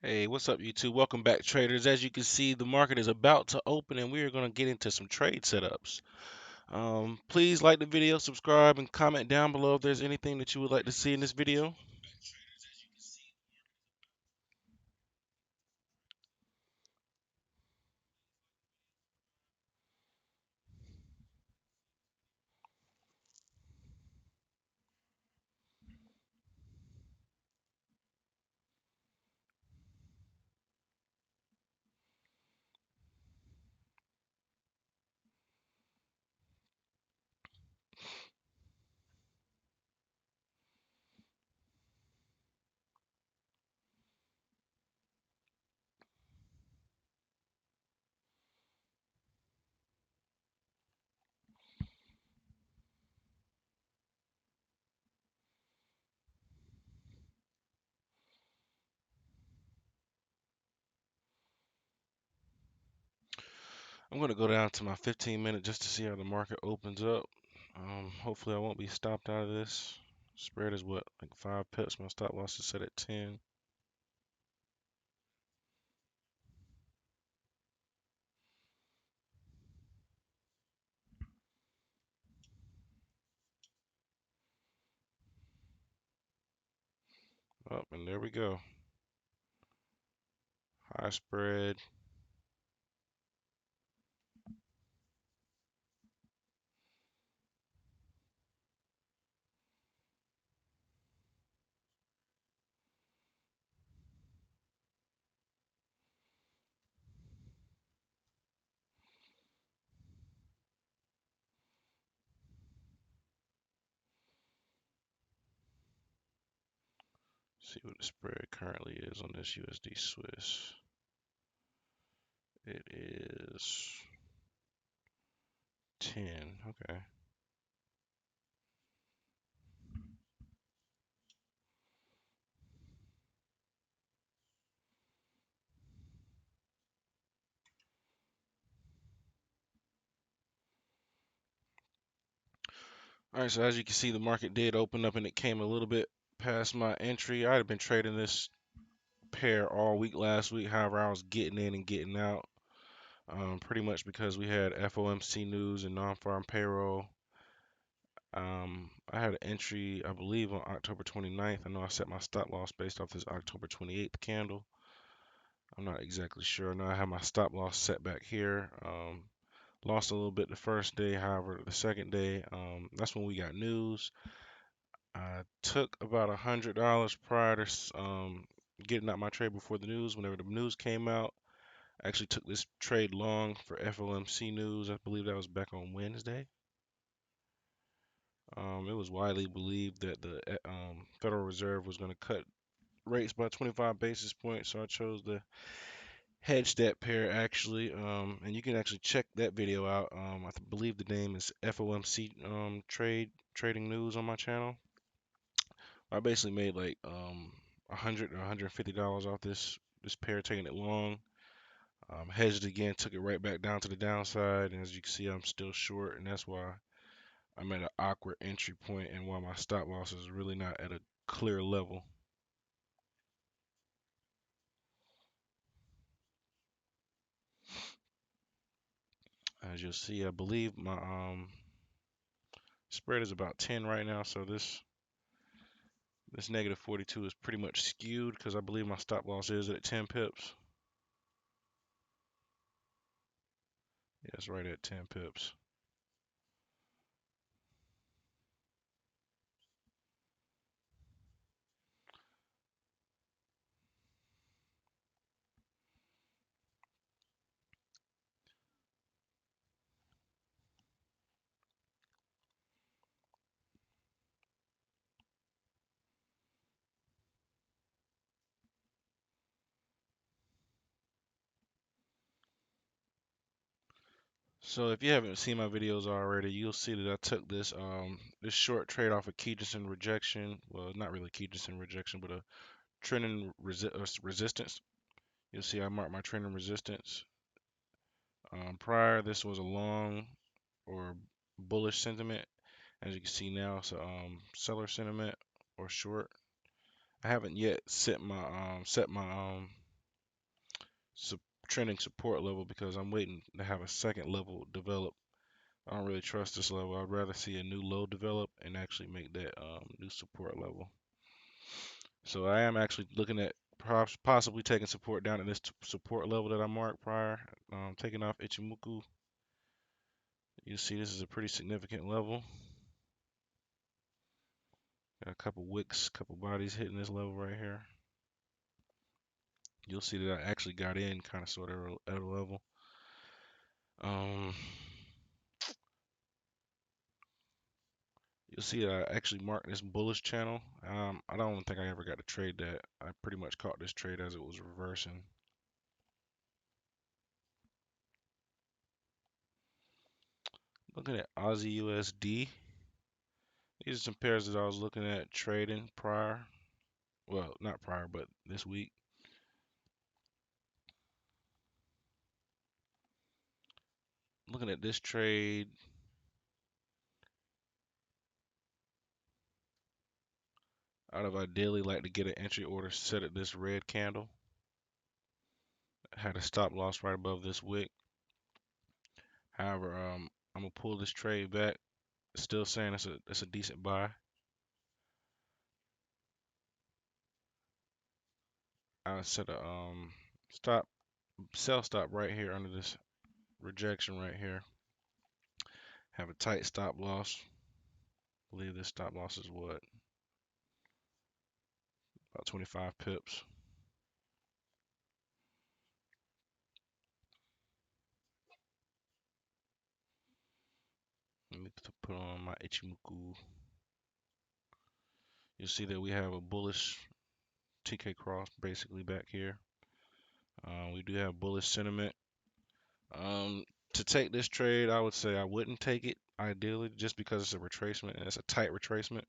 Hey, what's up, YouTube? Welcome back, traders. As you can see, the market is about to open, and we are going to get into some trade setups. Please like the video, subscribe, and comment down below if there's anything that you would like to see in this video. I'm going to go down to my 15-minute just to see how the market opens up. Hopefully, I won't be stopped out of this. Spread is what, like 5 pips. My stop loss is set at 10. Up, and there we go. High spread. See what the spread currently is on this USD Swiss. It is 10. Okay. All right, so as you can see, the market did open up and it came a little bit past my entry. I had been trading this pair all week last week. However, I was getting in and getting out, pretty much because we had FOMC news and non-farm payroll. I had an entry, I believe, on October 29th. I know I set my stop loss based off this October 28th candle. I'm not exactly sure. I know I have my stop loss set back here. Lost a little bit the first day, however, the second day, that's when we got news. I took about $100 prior to getting out my trade before the news. Whenever the news came out, I actually took this trade long for FOMC news. I believe that was back on Wednesday. It was widely believed that the Federal Reserve was going to cut rates by 25 basis points, so I chose to hedge that pair actually. And you can actually check that video out. I believe the name is FOMC trading news on my channel. I basically made like 100 or $150 off this pair, taking it long. Hedged again, took it right back down to the downside, and as you can see, I'm still short, and that's why I'm at an awkward entry point, and why my stop loss is really not at a clear level. As you'll see, I believe my spread is about 10 right now, so this negative 42 is pretty much skewed because I believe my stop loss is at 10 pips. Yeah, it's right at 10 pips. So if you haven't seen my videos already, you'll see that I took this short trade off a Keynesian rejection. Well, not really Keynesian rejection, but a trending resistance. You'll see I marked my trending resistance. Prior, this was a long or bullish sentiment. As you can see now, it's a seller sentiment or short. I haven't yet set my trending support level because I'm waiting to have a second level develop. I don't really trust this level. I'd rather see a new low develop and actually make that new support level. So I am actually looking at perhaps possibly taking support down at this support level that I marked prior. Taking off Ichimoku. You see this is a pretty significant level. Got a couple wicks, couple bodies hitting this level right here. You'll see that I actually got in kind of sort of at a level. You'll see that I actually marked this bullish channel. I don't think I ever got to trade that. I pretty much caught this trade as it was reversing. Looking at Aussie USD. These are some pairs that I was looking at trading prior. Well, not prior, but this week. Looking at this trade. I'd have ideally like to get an entry order set at this red candle. Had a stop loss right above this wick. However, I'm gonna pull this trade back. Still saying it's a decent buy. I would set a stop sell stop right here under this rejection right here. Have a tight stop loss. I believe this stop loss is what? About 25 pips. Let me put on my Ichimoku. You'll see that we have a bullish TK cross basically back here. We do have bullish sentiment. To take this trade, I would say I wouldn't take it ideally just because it's a retracement and it's a tight retracement.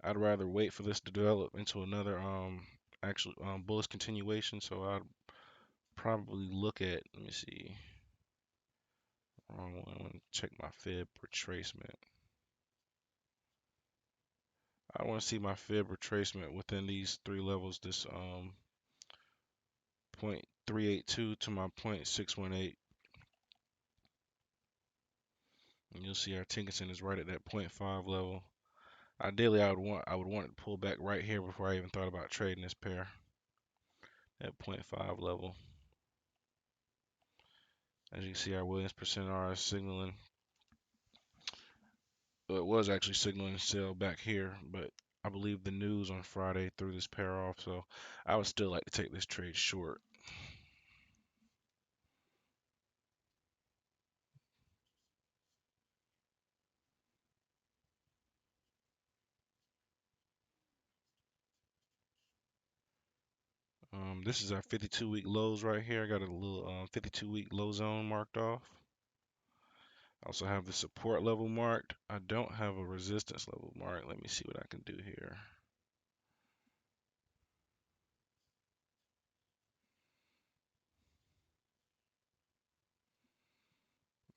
I'd rather wait for this to develop into another actual bullish continuation. So I'd probably look at, let me see, wrong one. I want to check my fib retracement. I want to see my fib retracement within these three levels. This 0.382 to my 0.618. And you'll see our Tinkerson is right at that 0.5 level. Ideally, I would want it to pull back right here before I even thought about trading this pair at 0.5 level. As you can see, our Williams percent R is signaling. Well, it was actually signaling sell back here, but I believe the news on Friday threw this pair off, so I would still like to take this trade short. This is our 52-week lows right here. I got a little 52-week low zone marked off. I also have the support level marked. I don't have a resistance level marked. Let me see what I can do here.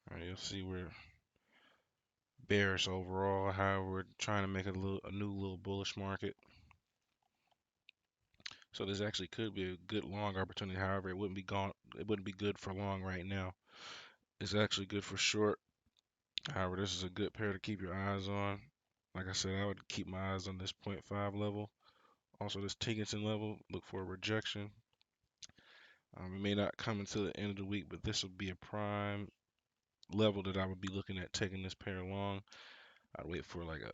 All right, you'll see we're bearish overall. However, we're trying to make a new little bullish market. So this actually could be a good long opportunity. However, it wouldn't be good for long right now. It's actually good for short. However, this is a good pair to keep your eyes on. Like I said, I would keep my eyes on this 0.5 level. Also this Tinkerson level, look for a rejection. It may not come until the end of the week, but this would be a prime level that I would be looking at taking this pair long. I'd wait for like a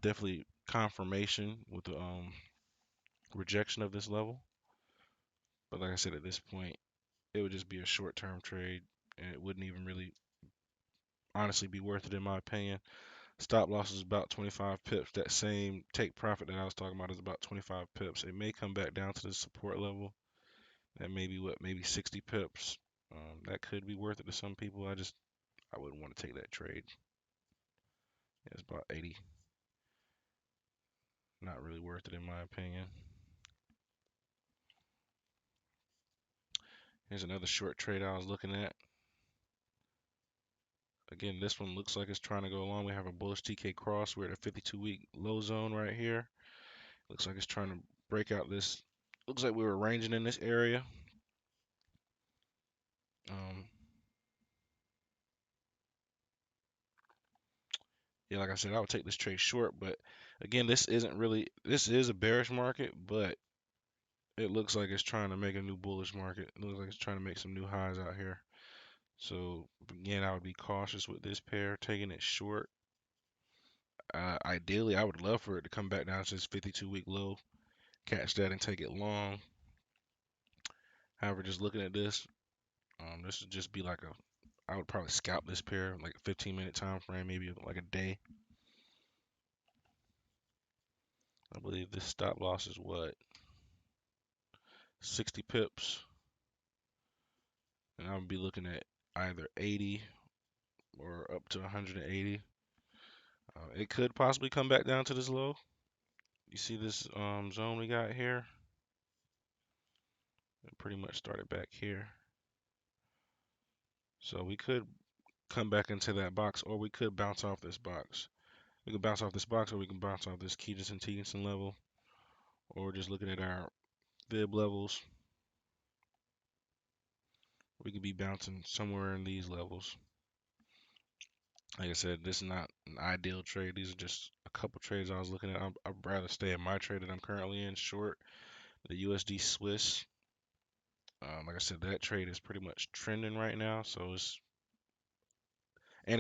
definitely confirmation with the rejection of this level. But like I said, at this point, it would just be a short-term trade, and it wouldn't even really honestly be worth it in my opinion. Stop loss is about 25 pips. That same take profit that I was talking about is about 25 pips. It may come back down to the support level. That may be maybe 60 pips. That could be worth it to some people. I wouldn't want to take that trade. Yeah, it's about 80. Not really worth it in my opinion. Here's another short trade I was looking at. Again, this one looks like it's trying to go along. We have a bullish TK cross. We're at a 52-week low zone right here. Looks like it's trying to break out this. Looks like we were ranging in this area. Um, yeah, like I said, I would take this trade short, but again, this is a bearish market, but it looks like it's trying to make a new bullish market. It looks like it's trying to make some new highs out here. So again, I would be cautious with this pair, taking it short. Ideally, I would love for it to come back down to this 52-week low, catch that and take it long. However, just looking at this, this would just be like I would probably scalp this pair, like a 15-minute time frame, maybe like a day. I believe this stop loss is what, 60 pips, and I would be looking at either 80 or up to 180. It could possibly come back down to this low. You see this zone we got here? It pretty much started back here. So we could come back into that box, or we could bounce off this box. We could bounce off this box, or we can bounce off this Keegan level, or just looking at our fib levels, we could be bouncing somewhere in these levels. Like I said, this is not an ideal trade. These are just a couple trades I was looking at. I'd rather stay in my trade that I'm currently in, short the USD Swiss. Like I said, that trade is pretty much trending right now, so it's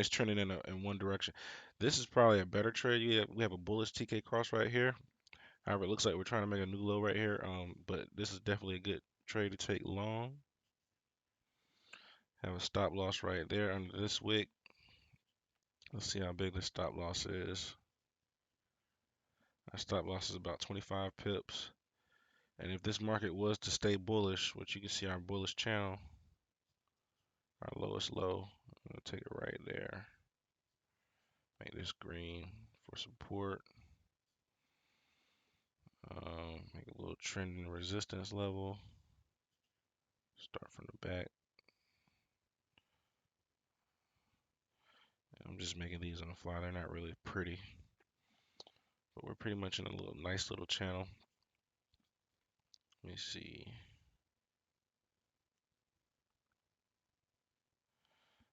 trending in one direction. This is probably a better trade. We have a bullish TK cross right here. However, it looks like we're trying to make a new low right here. But this is definitely a good trade to take long. Have a stop loss right there under this wick. Let's see how big the stop loss is. Our stop loss is about 25 pips. And if this market was to stay bullish, which you can see our bullish channel, our lowest low, I'm gonna take it right there. Make this green for support. Make a little trending resistance level. Start from the back. I'm just making these on the fly. They're not really pretty, but we're pretty much in a nice little channel. Let me see.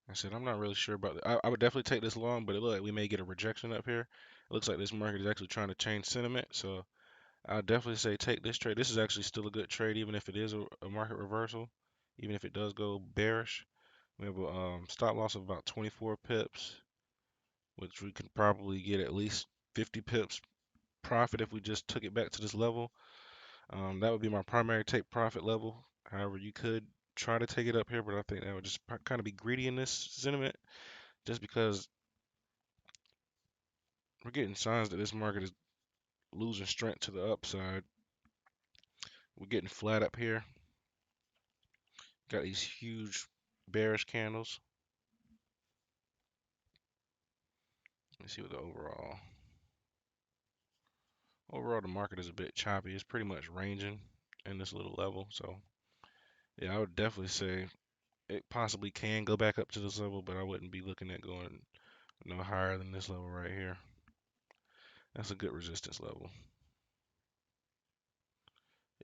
I said I'm not really sure about it. I would definitely take this long, but it looks like we may get a rejection up here. It looks like this market is actually trying to change sentiment, so I'll definitely say take this trade. This is actually still a good trade, even if it is a market reversal, even if it does go bearish. We have a stop loss of about 24 pips, which we could probably get at least 50 pips profit if we just took it back to this level. That would be my primary take profit level. However, you could try to take it up here, but I think that would just kind of be greedy in this sentiment, just because we're getting signs that this market is losing strength to the upside. We're getting flat up here. Got these huge bearish candles. Let me see what the overall the market is a bit choppy. It's pretty much ranging in this little level. So yeah, I would definitely say it possibly can go back up to this level, but I wouldn't be looking at going no higher than this level right here. That's a good resistance level.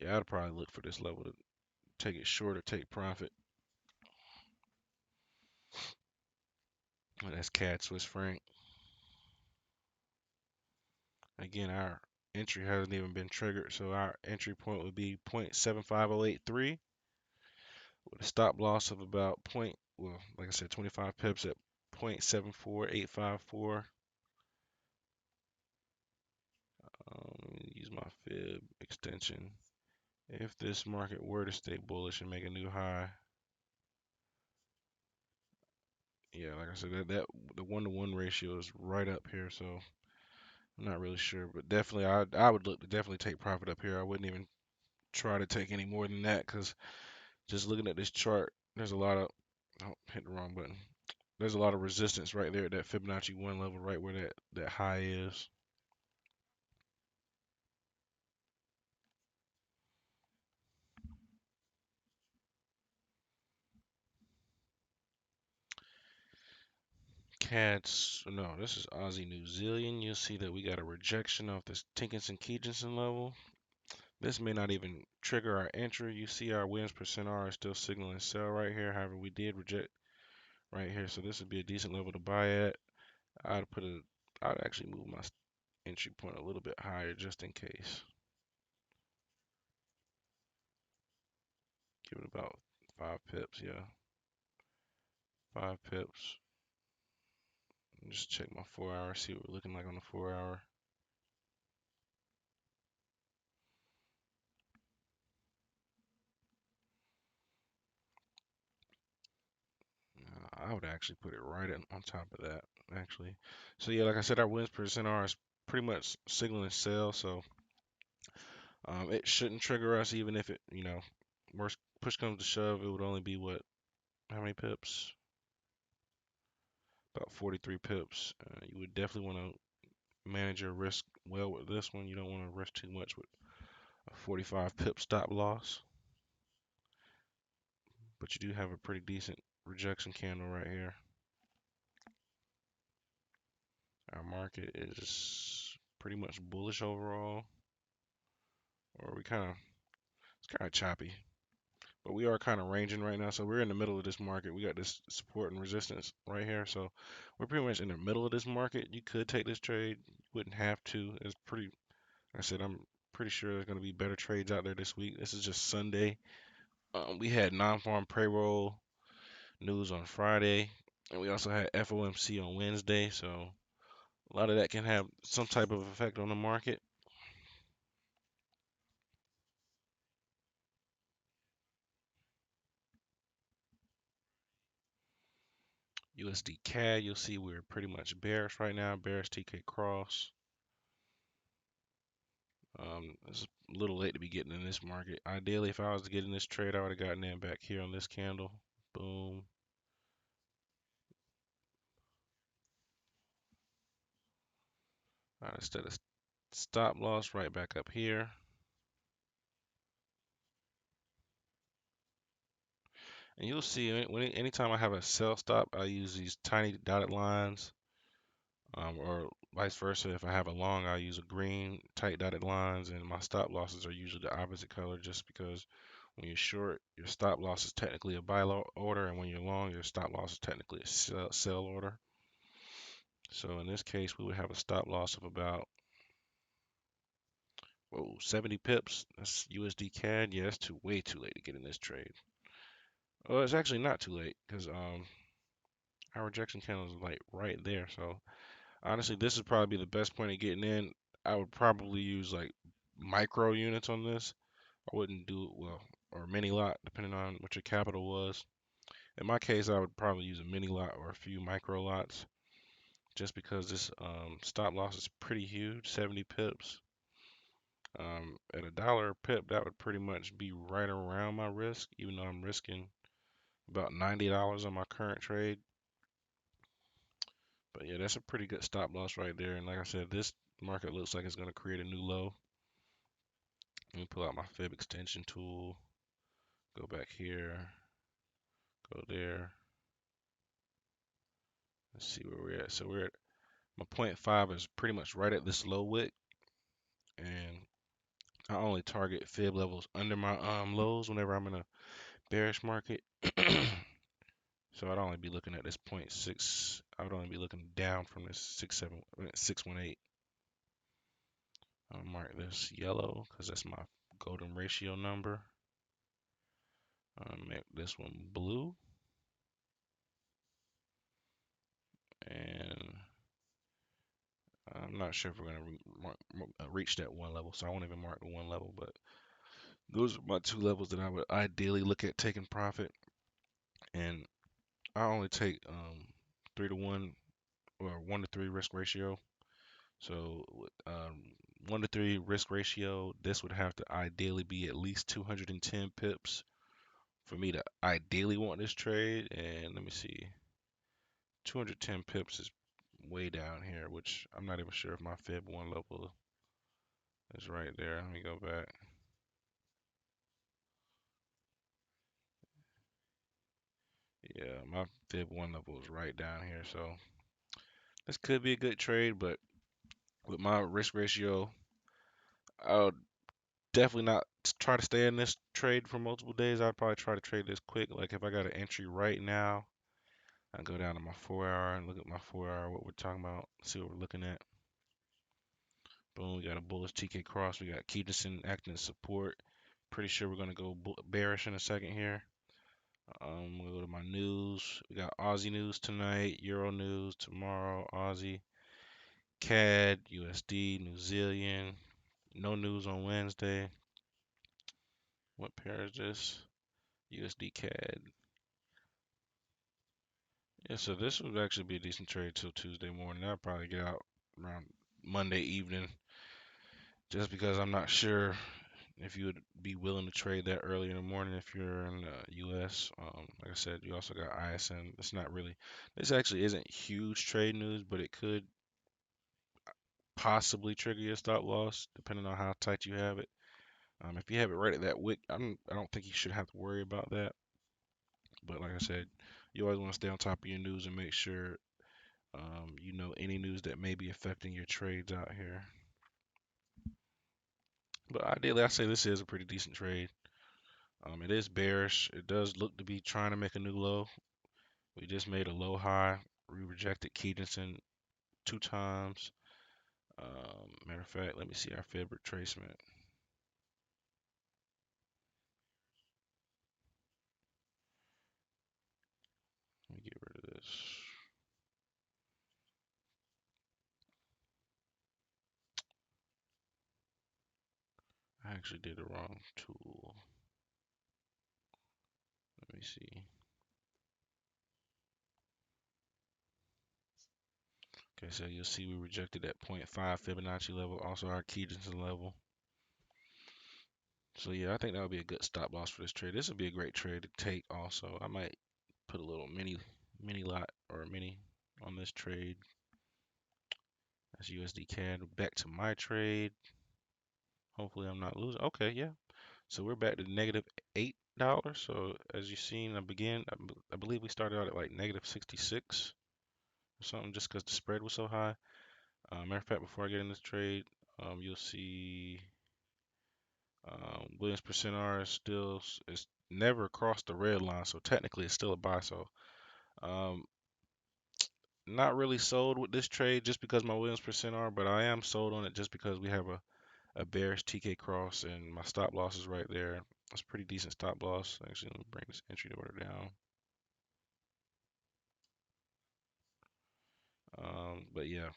Yeah, I'd probably look for this level to take it short or take profit. And that's CAD Swiss franc. Again, our entry hasn't even been triggered, so our entry point would be 0.75083 with a stop loss of about well, like I said, 25 pips at 0.74854. Let me use my fib extension. If this market were to stay bullish and make a new high, yeah, like I said, that the 1-to-1 ratio is right up here, so I'm not really sure, but definitely I would look to definitely take profit up here. I wouldn't even try to take any more than that, because just looking at this chart, there's a lot of, oh, hit the wrong button. There's a lot of resistance right there at that Fibonacci 1 level, right where that high is. Cats, no, this is Aussie New Zealand. You'll see that we got a rejection off this Tinkinson Keeganson level. This may not even trigger our entry. You see our wins percent R is still signaling sell right here. However, we did reject right here, so this would be a decent level to buy at. I'd put a, I'd actually move my entry point a little bit higher just in case. Give it about 5 pips, yeah, 5 pips. Just check my 4 hour, see what we're looking like on the 4 hour. I would actually put it right on top of that, actually. So yeah, like I said, our wins percent R is pretty much signaling sell, so it shouldn't trigger us even if it, worst push comes to shove, it would only be what, how many pips? About 43 pips. You would definitely want to manage your risk well with this one. You don't want to risk too much with a 45 pip stop loss, but you do have a pretty decent rejection candle right here. Our market is pretty much bullish overall, or it's kind of choppy, but we are kind of ranging right now. So we're in the middle of this market. We got this support and resistance right here. So we're pretty much in the middle of this market. You could take this trade. You wouldn't have to. It's pretty, like I said, I'm pretty sure there's going to be better trades out there this week. This is just Sunday. We had non-farm payroll news on Friday, and we also had FOMC on Wednesday. So a lot of that can have some type of effect on the market. USD CAD, you'll see we're pretty much bearish right now. Bearish TK cross. It's a little late to be getting in this market. Ideally, if I was to get in this trade, I would have gotten in back here on this candle. Boom. All right, instead of stop loss, right back up here. And you'll see anytime I have a sell stop, I use these tiny dotted lines, or vice versa. If I have a long, I use a green tight dotted lines, and my stop losses are usually the opposite color, just because when you're short, your stop loss is technically a buy order, and when you're long, your stop loss is technically a sell order. So in this case, we would have a stop loss of about 70 pips. That's USD CAD. Yeah, that's way too late to get in this trade. Well, it's actually not too late because our rejection candle is like right there. So honestly, this would probably be the best point of getting in. I would probably use like micro units on this. I wouldn't do well or mini lot depending on what your capital was. In my case, I would probably use a mini lot or a few micro lots just because this stop loss is pretty huge, 70 pips. At a dollar a pip, that would pretty much be right around my risk, even though I'm risking about $90 on my current trade. But yeah, that's a pretty good stop loss right there. And like I said, this market looks like it's going to create a new low. Let me pull out my fib extension tool, go back here, go there. Let's see where we're at. So we're at my point 0.5 is pretty much right at this low wick, and I only target fib levels under my lows whenever I'm in a bearish market. So I'd only be looking at this point 0.6. I would only be looking down from this 618. I'll mark this yellow because that's my golden ratio number. I'll make this one blue. And I'm not sure if we're going to reach that one level, so I won't even mark the one level. But those are my two levels that I would ideally look at taking profit. And I only take 3 to 1 or 1 to 3 risk ratio. So 1 to 3 risk ratio, this would have to ideally be at least 210 pips for me to ideally want this trade. And let me see, 210 pips is way down here, which I'm not even sure if my fib one level is right there. Let me go back. Yeah, my fib one level is right down here. So this could be a good trade, but with my risk ratio, I would definitely not try to stay in this trade for multiple days. I'd probably try to trade this quick. Like if I got an entry right now, I go down to my 4 hour and look at my 4 hour, what we're talking about, see what we're looking at. Boom, we got a bullish TK cross. We got Keatonson acting as support. Pretty sure we're gonna go bearish in a second here. We'll go to my news. We got Aussie news tonight, Euro news tomorrow, Aussie, CAD, USD, New Zealand. No news on Wednesday. What pair is this? USD CAD. Yeah, so this would actually be a decent trade till Tuesday morning. I'll probably get out around Monday evening, just because I'm not sure if you would be willing to trade that early in the morning if you're in the US. Like I said, you also got ISN. It's not really, this actually isn't huge trade news, but it could possibly trigger your stop loss depending on how tight you have it. If you have it right at that wick, I don't think you should have to worry about that. But like I said, you always want to stay on top of your news and make sure you know any news that may be affecting your trades out here. But ideally, I say this is a pretty decent trade. It is bearish. It does look to be trying to make a new low. We just made a low high. We rejected Keatonson 2 times. Matter of fact, let me see our fib retracement. Let me get rid of this. I actually did the wrong tool. Let me see. Okay, so you'll see we rejected that zero point 0.5 Fibonacci level, also our Keatonson level. So yeah, I think that would be a good stop loss for this trade. This would be a great trade to take also. I might put a little mini lot or mini on this trade. That's USD CAD. Back to my trade. Hopefully I'm not losing. Okay, yeah. So we're back to negative $8. So as you've seen, I believe we started out at like negative 66 or something just because the spread was so high. Matter of fact, before I get in this trade, you'll see Williams percent R is still, it's never crossed the red line, so technically it's still a buy. So um, not really sold with this trade just because my Williams percent R, but I am sold on it just because we have a bearish TK cross and my stop loss is right there. That's a pretty decent stop loss. Actually, let me bring this entry order down. But yeah,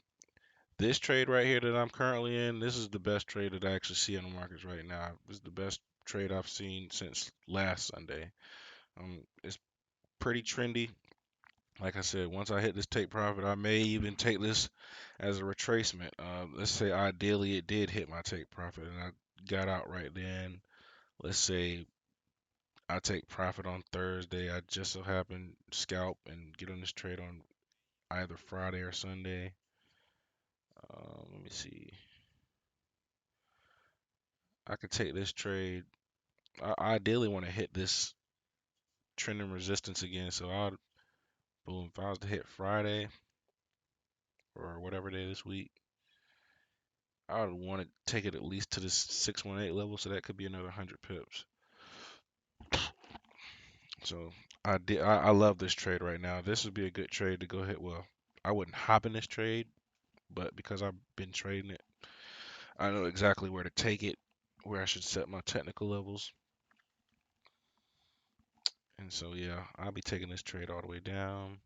this trade right here that I'm currently in, this is the best trade that I actually see in the markets right now. This is the best trade I've seen since last Sunday. It's pretty trendy. Like I said, once I hit this take profit, I may even take this as a retracement. Let's say ideally it did hit my take profit and I got out right then. Let's say I take profit on Thursday. I just so happen scalp and get on this trade on either Friday or Sunday. Let me see. I could take this trade. I ideally want to hit this trending resistance again. So I'll boom. If I was to hit Friday or whatever day this week, I would want to take it at least to this 618 level. So that could be another 100 pips. So I love this trade right now. This would be a good trade to go ahead. Well, I wouldn't hop in this trade, but because I've been trading it, I know exactly where to take it, where I should set my technical levels. And so yeah, I'll be taking this trade all the way down.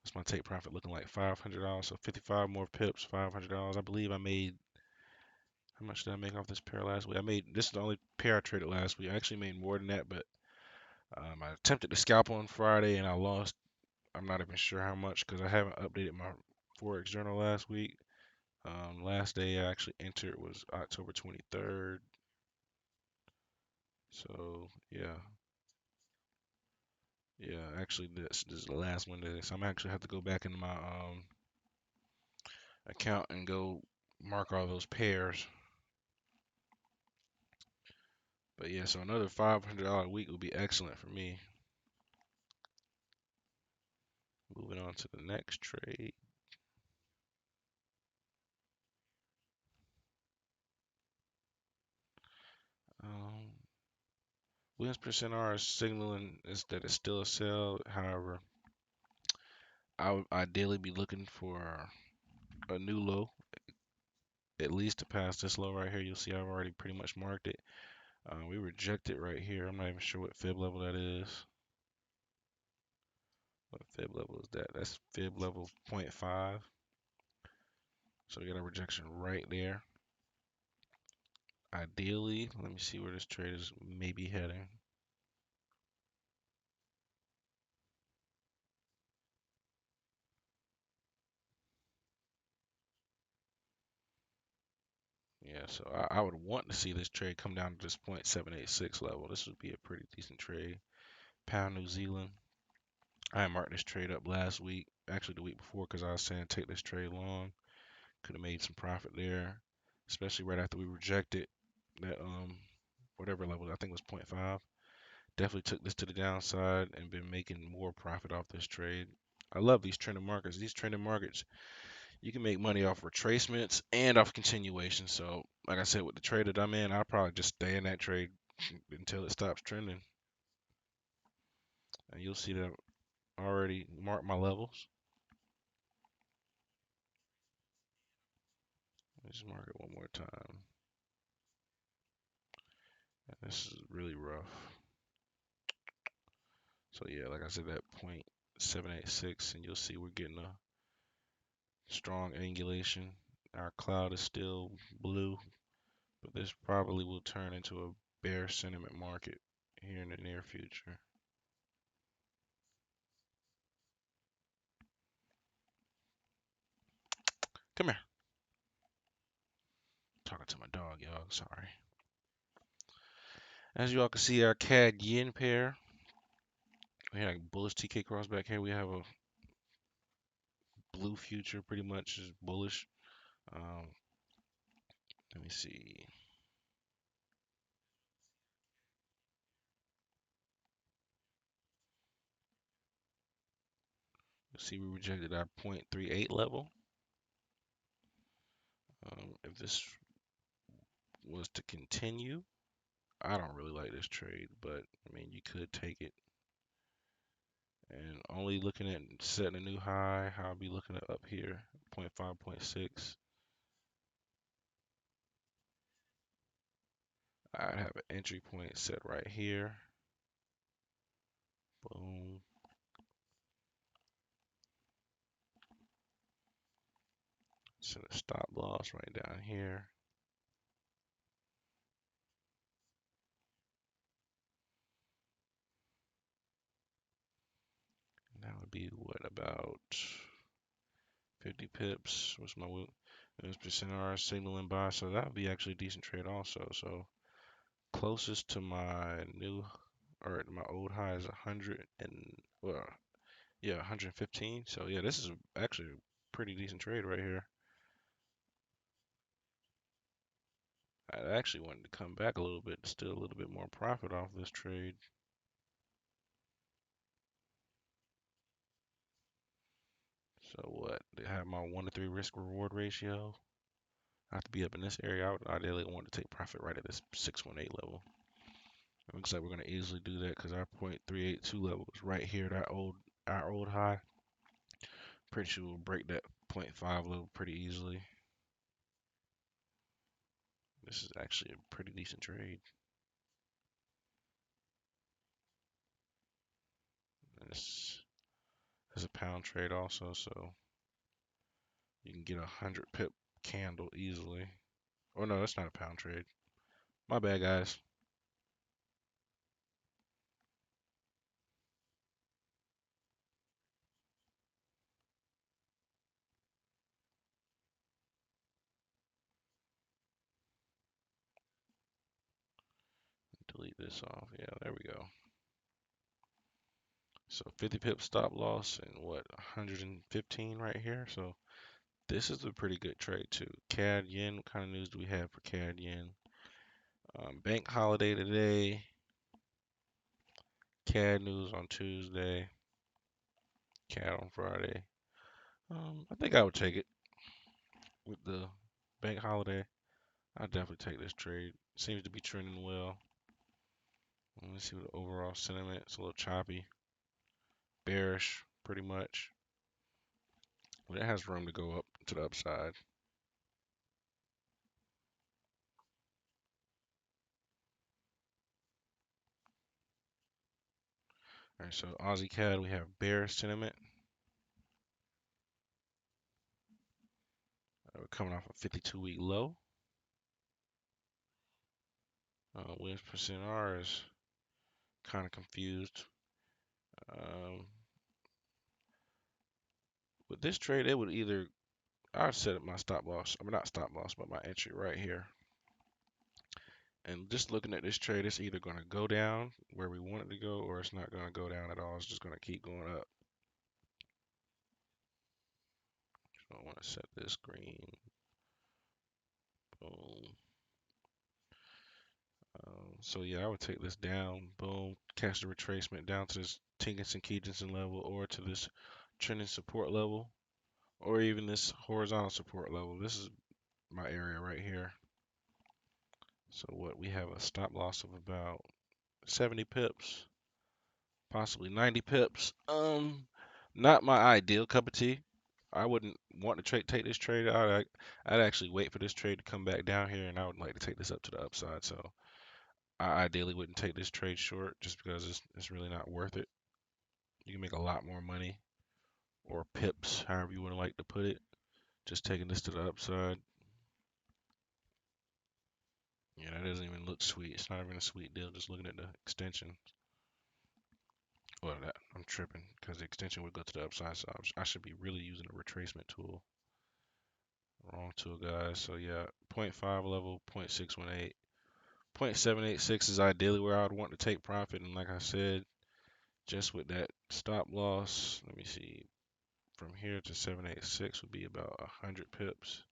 What's my take profit looking like? $500. So 55 more pips, $500. I believe I made, how much did I make off this pair last week? This is the only pair I traded last week. I actually made more than that, but I attempted to scalp on Friday and I lost. I'm not even sure how much because I haven't updated my Forex journal last week. Last day I actually entered was October 23rd. So yeah, actually this is the last one today. So I'm actually have to go back into my account and go mark all those pairs. But yeah, so another $500 a week would be excellent for me. Moving on to the next trade. Williams percent R is signaling is that it's still a sell. However, I would ideally be looking for a new low, at least to pass this low right here. You'll see I've already pretty much marked it. We reject it right here. I'm not even sure what fib level that is. What fib level is that? That's fib level 0.5. So we got a rejection right there. Ideally, let me see where this trade is maybe heading. Yeah, so I would want to see this trade come down to this 0.786 level. This would be a pretty decent trade. Pound New Zealand. I marked this trade up last week, actually the week before, because I was saying take this trade long. Could have made some profit there, especially right after we rejected that whatever level, I think it was point 0.5. Definitely took this to the downside and been making more profit off this trade. I love these trending markets. These trending markets, you can make money off retracements and off continuation. So, like I said, with the trade that I'm in, I'll probably just stay in that trade until it stops trending. And you'll see that I already marked my levels. Let's mark it one more time. And this is really rough. So yeah, like I said, that 0.786, and you'll see we're getting a strong angulation. Our cloud is still blue, but this probably will turn into a bear sentiment market here in the near future. Come here. Talking to my dog, y'all. Sorry. As you all can see, our CAD yen pair. We have a bullish TK cross back here. We have a blue future, pretty much is bullish. Um, let me see. You'll see we rejected our 0.38 level. If this was to continue, I don't really like this trade, but I mean, you could take it. And only looking at setting a new high, I'll be looking at up here, 0.5, 0.6. I'd have an entry point set right here. Boom. Set a stop loss right down here. And that would be what, about 50 pips? What's my percent R signaling buy? So that would be actually a decent trade also. So closest to my new or my old high is 100 and well, yeah, 115. So yeah, this is actually a pretty decent trade right here. I actually wanted to come back a little bit, still a little bit more profit off this trade. So what? They have my 1 to 3 risk reward ratio. I have to be up in this area. I would ideally want to take profit right at this 618 level. It looks like we're gonna easily do that because our 0.382 level is right here, that our old high. Pretty sure we'll break that point 0.5 level pretty easily. This is actually a pretty decent trade. And this is a pound trade also, so you can get 100 pip candle easily. Oh no, that's not a pound trade. My bad, guys. Delete this off. Yeah, there we go. So 50 pip stop loss and what, 115 right here. So this is a pretty good trade too. CAD yen. What kind of news do we have for CAD yen? Bank holiday today. CAD news on Tuesday. CAD on Friday. I think I would take it with the bank holiday. I'd definitely take this trade. Seems to be trending well. Let me see what the overall sentiment. It's a little choppy, bearish, pretty much. But it has room to go up to the upside. All right, so Aussie CAD, we have bearish sentiment. We're coming off a 52-week low. Williams percent R is kind of confused. Um, with this trade, it would either I'd set up my stop loss. I mean, not stop loss, but my entry right here. And just looking at this trade, it's either going to go down where we want it to go, or it's not going to go down at all. It's just going to keep going up. So I want to set this green. Boom. So yeah, I would take this down. Boom. Catch the retracement down to this Tinkinson-Keejensen level, or to this trending support level, or even this horizontal support level. This is my area right here. So what, we have a stop loss of about 70 pips, possibly 90 pips. Not my ideal cup of tea. I wouldn't want to take this trade out. I'd actually wait for this trade to come back down here, and I would like to take this up to the upside. So I ideally wouldn't take this trade short, just because it's really not worth it. You can make a lot more money, or pips, however you would like to put it, just taking this to the upside. Yeah, that doesn't even look sweet. It's not even a sweet deal. Just looking at the extension. Well, I'm tripping because the extension would go to the upside, so I should be really using a retracement tool. Wrong tool, guys. So yeah, zero point 0.5 level, 0.618. 0.786 is ideally where I would want to take profit, and like I said, just with that stop loss, let me see, from here to 786 would be about 100 pips,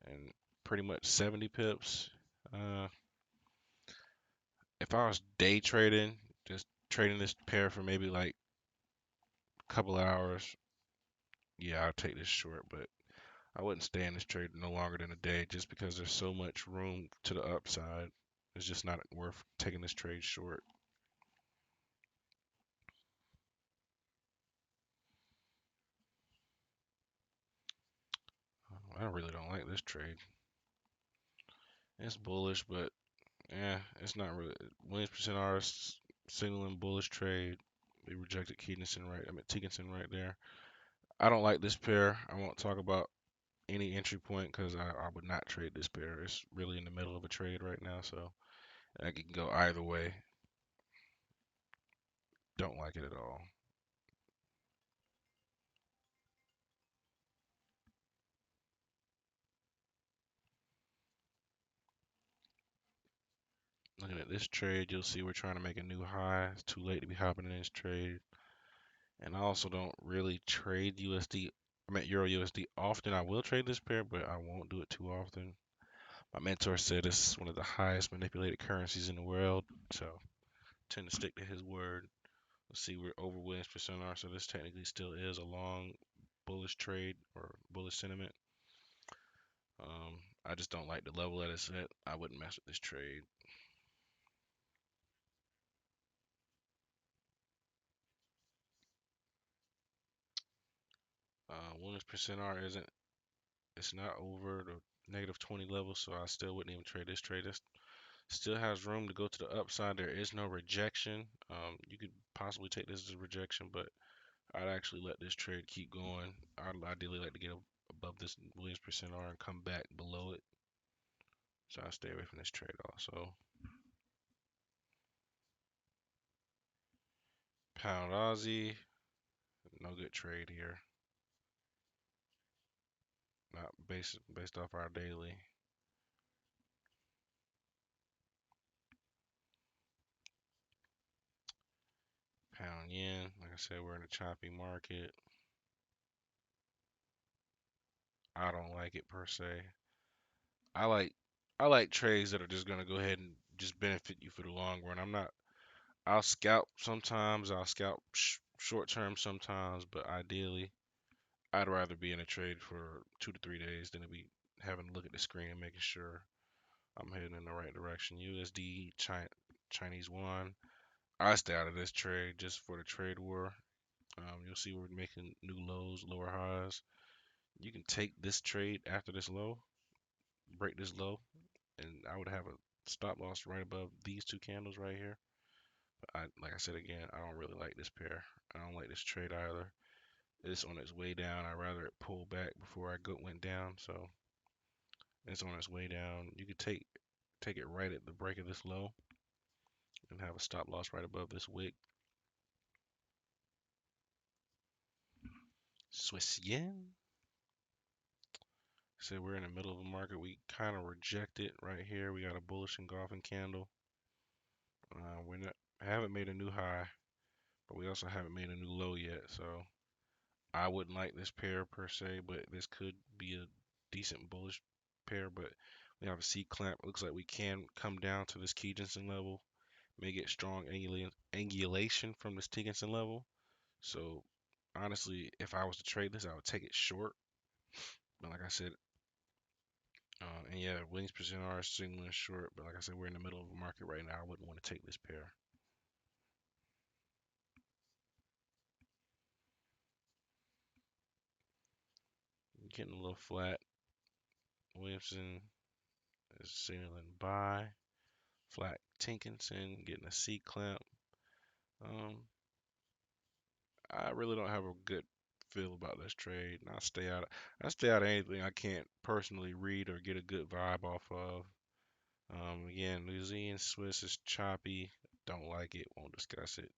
and pretty much 70 pips. If I was day trading, just trading this pair for maybe like a couple hours, yeah, I'd take this short, but I wouldn't stay in this trade no longer than a day, just because there's so much room to the upside. It's just not worth taking this trade short. I really don't like this trade. It's bullish, but yeah, it's not really. Williams percent R is signaling bullish trade. They rejected Teakinson right there. I don't like this pair. I won't talk about any entry point because I would not trade this pair. It's really in the middle of a trade right now, so I can go either way. Don't like it at all. Looking at this trade, you'll see we're trying to make a new high. It's too late to be hopping in this trade. And I also don't really trade USD. I mean Euro USD often. I will trade this pair, but I won't do it too often. My mentor said it's one of the highest manipulated currencies in the world, so I tend to stick to his word. Let's see, we're over Williams percent R, so this technically still is a long bullish trade or bullish sentiment. I just don't like the level that it's at. I wouldn't mess with this trade. Williams percent R isn't. It's not over the negative 20 level, so I still wouldn't even trade this trade. It still has room to go to the upside. There is no rejection. You could possibly take this as a rejection, but I'd actually let this trade keep going. I'd ideally like to get above this Williams percent R and come back below it. So I stay away from this trade also. Pound Aussie, no good trade here. Not based off our daily. Pound yen, like I said, we're in a choppy market. I don't like it per se. I like I like trades that are just gonna go ahead and just benefit you for the long run. I'll scalp sometimes. I'll scalp short term sometimes, but ideally, I'd rather be in a trade for 2 to 3 days than to be having to look at the screen and making sure I'm heading in the right direction. USD China Chinese yuan. I stay out of this trade just for the trade war. You'll see we're making new lows, lower highs. You can take this trade after this low, break this low, and I would have a stop loss right above these two candles right here. Like I said again, I don't really like this pair. I don't like this trade either. It's on its way down. I'd rather it pull back before I went down. So it's on its way down. You could take it right at the break of this low and have a stop loss right above this wick. Swiss yen. So we're in the middle of a market. We kind of reject it right here. We got a bullish engulfing candle. We're not haven't made a new high, but we also haven't made a new low yet. So I wouldn't like this pair per se, but this could be a decent bullish pair. But we have a C clamp. Looks like we can come down to this Key Jensen level. May get strong angulation from this Jensen level. So honestly, if I was to trade this, I would take it short. But like I said, and yeah, Williams percent are signaling short. But like I said, we're in the middle of a market right now. I wouldn't want to take this pair. Getting a little flat. Williamson is signaling buy. Flat Tinkinson getting a C clamp. Um, I really don't have a good feel about this trade. And I stay out of anything I can't personally read or get a good vibe off of. Again, New Zealand Swiss is choppy. Don't like it. Won't discuss it.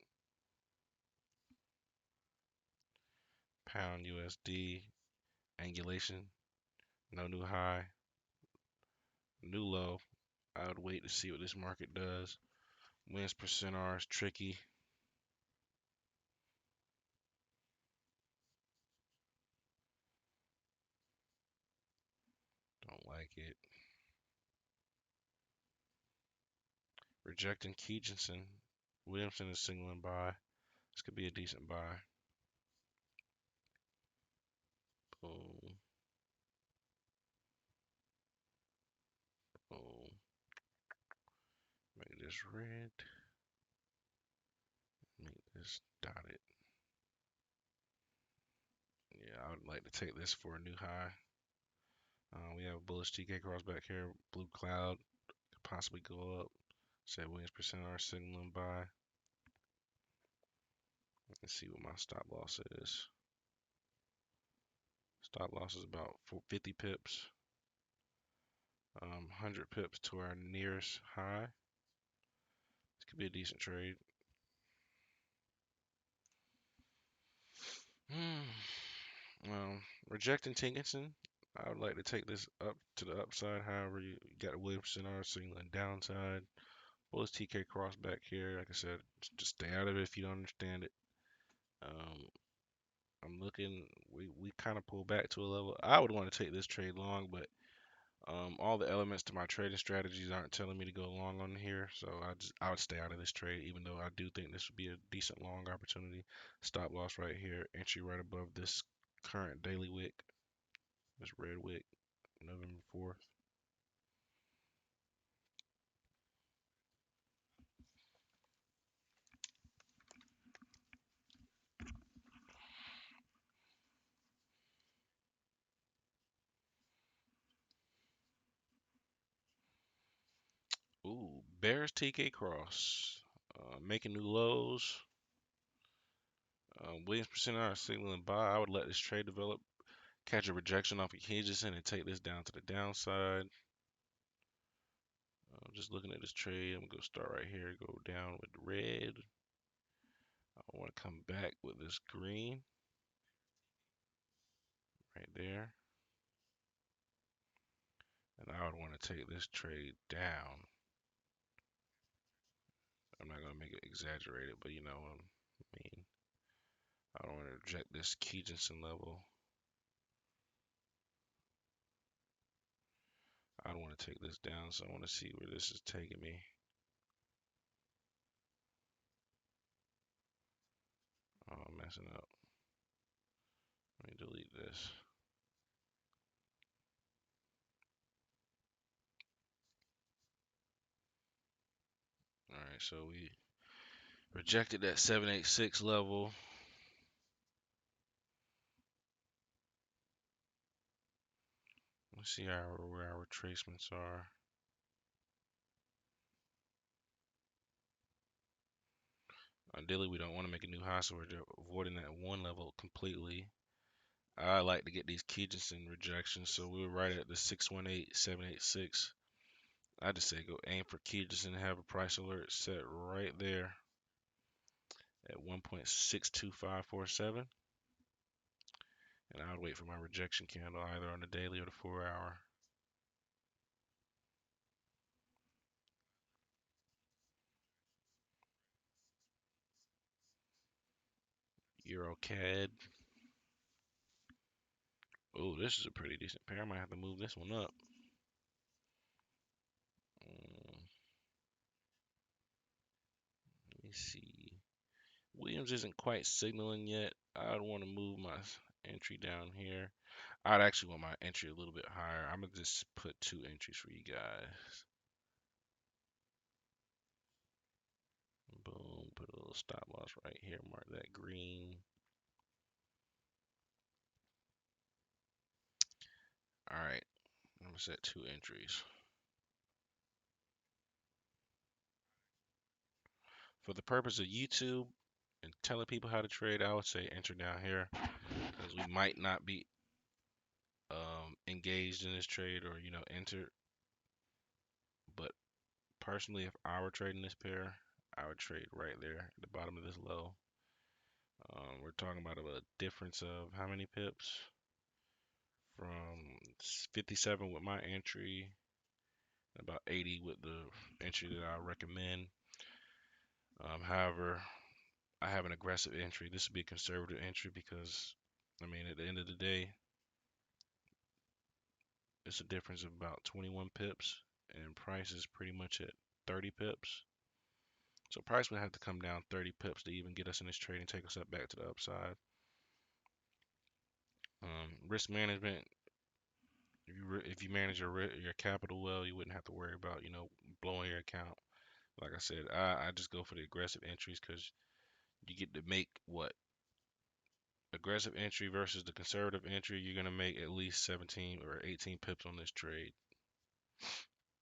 Pound USD angulation. No new high. New low. I would wait to see what this market does. Wins percent R is tricky. Don't like it. Rejecting Keejanson. Williamson is signaling buy. This could be a decent buy. Boom. Boom. Make this red. Make this dotted. Yeah, I would like to take this for a new high. We have a bullish TK cross back here. Blue cloud could possibly go up. Say Williams percent R signaling buy. Let's see what my stop loss is. Stop loss is about 50 pips. 100 pips to our nearest high. This could be a decent trade. Well, rejecting Tinkinson. I would like to take this up to the upside. However, you got Williamson R signaling downside. Bullish TK cross back here. Like I said, just stay out of it if you don't understand it. Um, I'm looking. We kind of pull back to a level. I would want to take this trade long, but all the elements to my trading strategies aren't telling me to go long on here. So I would stay out of this trade, even though I do think this would be a decent long opportunity. Stop loss right here. Entry right above this current daily wick. This red wick, November 4th. Ooh, Bears TK cross. Making new lows. Williams percent R signaling buy. I would let this trade develop. Catch a rejection off of Higginson and take this down to the downside. I'm just looking at this trade. I'm gonna start right here. Go down with red. I want to come back with this green right there. And I would want to take this trade down. I'm not gonna make it exaggerated, but you know what I mean. I don't want to reject this Keejanson level. I don't want to take this down, so I want to see where this is taking me. Oh, I'm messing up. Let me delete this. right, so we rejected that 786 level. Let's see where our retracements are. Ideally, we don't want to make a new high, so we're avoiding that one level completely. I like to get these Kijisen rejections, so we were right at the 618,786. I just say go aim for Kijisen and have a price alert set right there at 1.62547. And I would wait for my rejection candle either on the daily or the 4 hour. Euro CAD. Oh, this is a pretty decent pair. I might have to move this one up. Let me see. Williams isn't quite signaling yet. I'd want to move my entry down here. I'd actually want my entry a little bit higher. I'm gonna just put 2 entries for you guys. Boom. Put a little stop loss right here. Mark that green. All right. I'm gonna set 2 entries. For the purpose of YouTube and telling people how to trade, I would say enter down here because we might not be engaged in this trade or enter. But personally, if I were trading this pair, I would trade right there at the bottom of this low. We're talking about a difference of how many pips? From 57 with my entry, about 80 with the entry that I recommend. However, I have an aggressive entry. This would be a conservative entry because, I mean, at the end of the day, it's a difference of about 21 pips, and price is pretty much at 30 pips. So price would have to come down 30 pips to even get us in this trade and take us up back to the upside. Risk management. If you manage your capital well, you wouldn't have to worry about blowing your account. Like I said, I just go for the aggressive entries because you get to make what aggressive entry versus the conservative entry. You're gonna make at least 17 or 18 pips on this trade,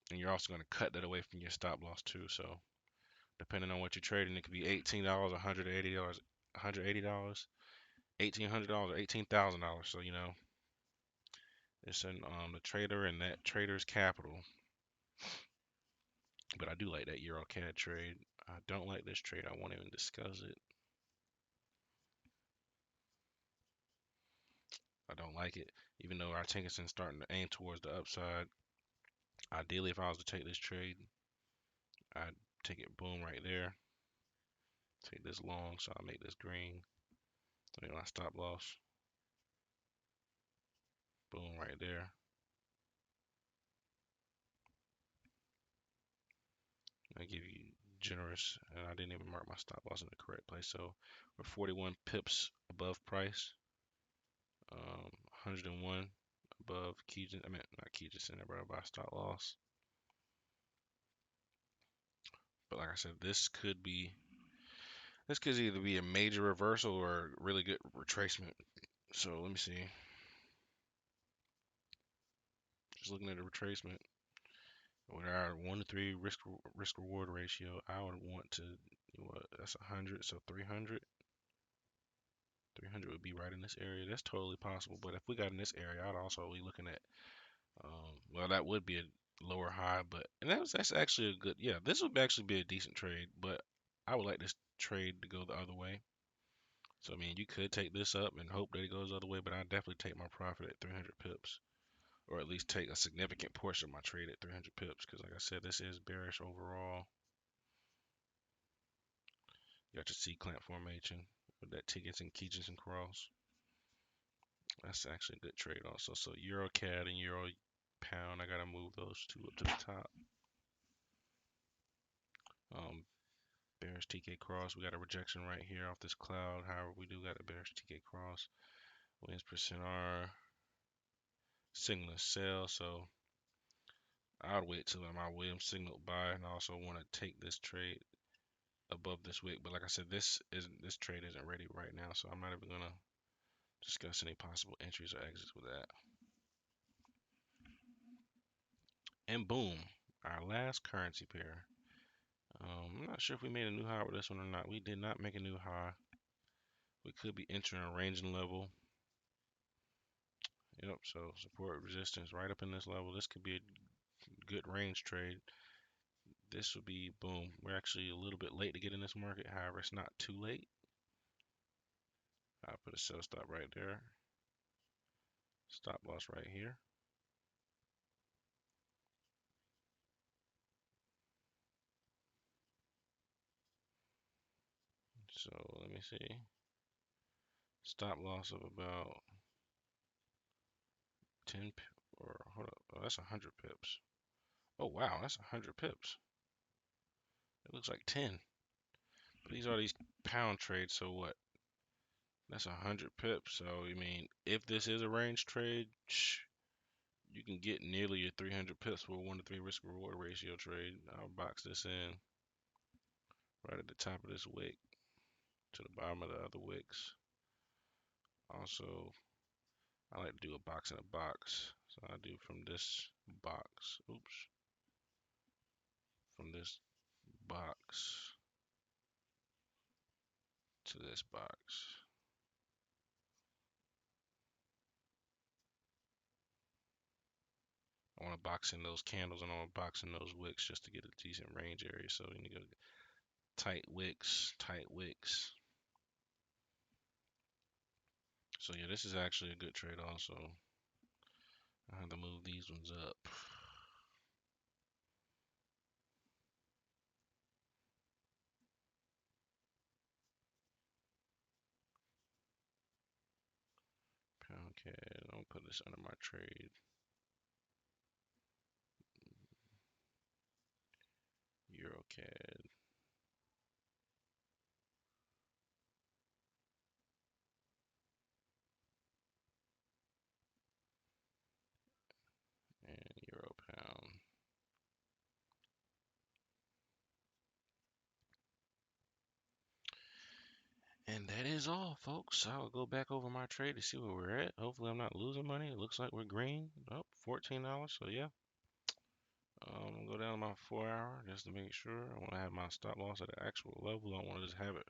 and you're also gonna cut that away from your stop loss too. So depending on what you're trading, it could be $18, $180, $180, $1,800, or $18,000. So it's in the trader and that trader's capital. But I do like that Euro CAD trade. I don't like this trade. I won't even discuss it. I don't like it, even though our Tinkerson's starting to aim towards the upside. Ideally, if I was to take this trade, I'd take it boom right there. Take this long, so I'll make this green. Make my stop loss. Boom right there. I give you generous, and I didn't even mark my stop loss in the correct place. So we're 41 pips above price. 101 above Keegan. I mean, not Keegan Center, but above stop loss. But like I said, this could either be a major reversal or a really good retracement. So let me see. Just looking at the retracement with our 1 to 3 risk reward ratio, I would want to what that's 100, so 300. 300 would be right in this area. That's totally possible. But if we got in this area, I'd also be looking at well, that would be a lower high, but and that's actually a good yeah. This would actually be a decent trade, but I would like this trade to go the other way. So I mean, you could take this up and hope that it goes the other way, but I definitely take my profit at 300 pips, or at least take a significant portion of my trade at 300 pips, because like I said, this is bearish overall. You got your C clamp formation with that tickets and Kijins and cross. That's actually a good trade also. So Euro CAD and Euro Pound, I gotta move those two up to the top. Um, bearish TK cross. We got a rejection right here off this cloud. However, we do got a bearish TK cross. Wins percent R. Signal sell. So I'll wait till my Williams signal buy, and I also want to take this trade above this wick. But like I said, this trade isn't ready right now, so I'm not even gonna discuss any possible entries or exits with that. And boom, our last currency pair. I'm not sure if we made a new high with this one or not. We did not make a new high. We could be entering a ranging level. Yep, so support resistance right up in this level. This could be a good range trade. This would be boom. We're actually a little bit late to get in this market. However, it's not too late. I'll put a sell stop right there. Stop loss right here. So let me see. Stop loss of about 10 or hold up. Oh, that's 100 pips. Oh wow, that's 100 pips. It looks like 10. But these are these pound trades, so what? That's 100 pips. So I mean, if this is a range trade, you can get nearly your 300 pips for a 1-to-3 risk reward ratio trade. I'll box this in right at the top of this wick to the bottom of the other wicks. Also, I like to do a box in a box. So I do from this box, oops, from this box to this box. I want to box in those candles and I want to box in those wicks just to get a decent range area. So you need to go tight wicks, tight wicks. So yeah, this is actually a good trade also. I have to move these ones up. Pound CAD. I'm gonna put this under my trade. Euro CAD. And Euro Pound. And that is all, folks. I'll go back over my trade to see where we're at. Hopefully, I'm not losing money. It looks like we're green. Oh, $14. So, yeah. I'm going to go down to my 4 hour just to make sure. I want to have my stop loss at the actual level. I don't want to just have it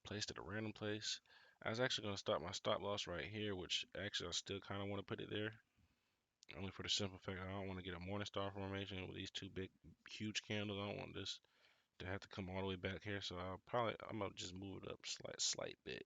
placed at a random place. I was actually going to start my stop loss right here, which actually I still kind of want to put it there. Only for the simple fact I don't want to get a morning star formation with these two big, huge candles. I don't want this to have to come all the way back here. So I'm gonna just move it up slight bit.